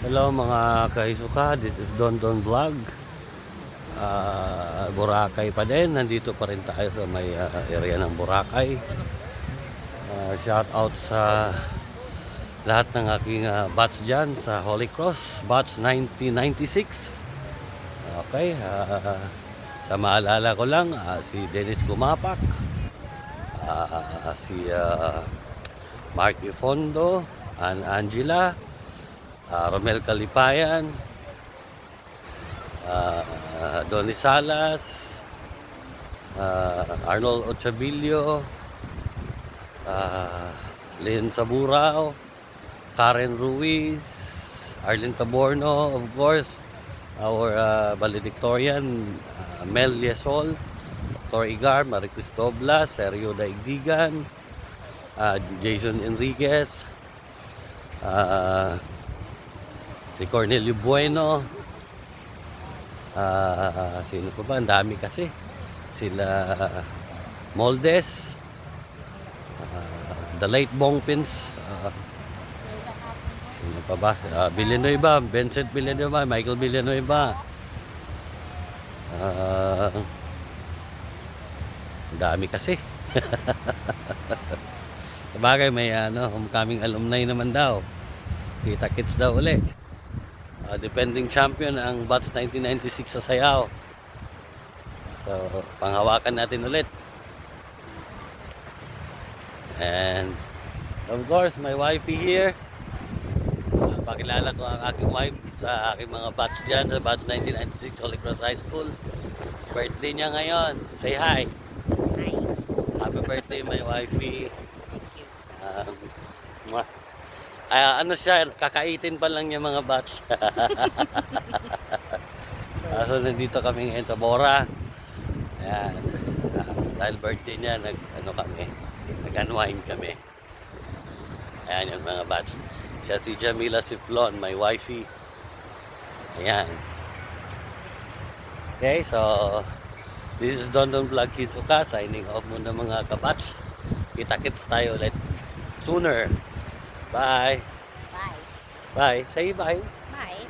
Hello mga kaisuka, this is Don Don Vlog. Boracay pa din, nandito pa rin tayo sa may area ng Boracay. Shout out sa lahat ng aking batch dyan sa Holy Cross, batch 1996. Okay, sa maalala ko lang, si Dennis Gumapak, si Mark Ifondo, Ann Angela, Romel Calipayan, Donny Salas, Arnold Ochabilio, Leon Saburao, Karen Ruiz, Arlene Taborno, of course, our valedictorian, Mel Yesol, Dr. Igar, Marie Cristoblas, Sergio Daigdigan, Jason Enriquez, si Cornelio Bueno, sino pa ba? Ang dami kasi. Sila Moldes, the late Bongpins, sino pa ba? Villanueva, Vincent Villanueva, Michael Villanueva. Ang dami kasi. Sabagay may homecoming alumni naman daw. Kita-kits daw uli. Defending champion ang batch 1996 sa sayaw. So, panghawakan natin ulit. And of course, my wifey here. Pakilala ko ang aking wife sa aking mga batch dyan sa batch 1996 Holy Cross High School. Birthday niya ngayon. Say hi. Hi. Happy birthday, my wifey. Thank you. Ano siya, kakaitin pa lang niya mga batch. So nandito kami ngayon sa Bora. Ayan. Dahil birthday niya, nag-unwind kami. Ayan yung mga batch. Siya si Jamila Siplon, my wifey. Ayan. Okay, so this is Don Don Vlog Kisuka, signing off muna mga kabatch. Kita-kits tayo ulit sooner. Bye. Bye. Bye. Say bye. Bye.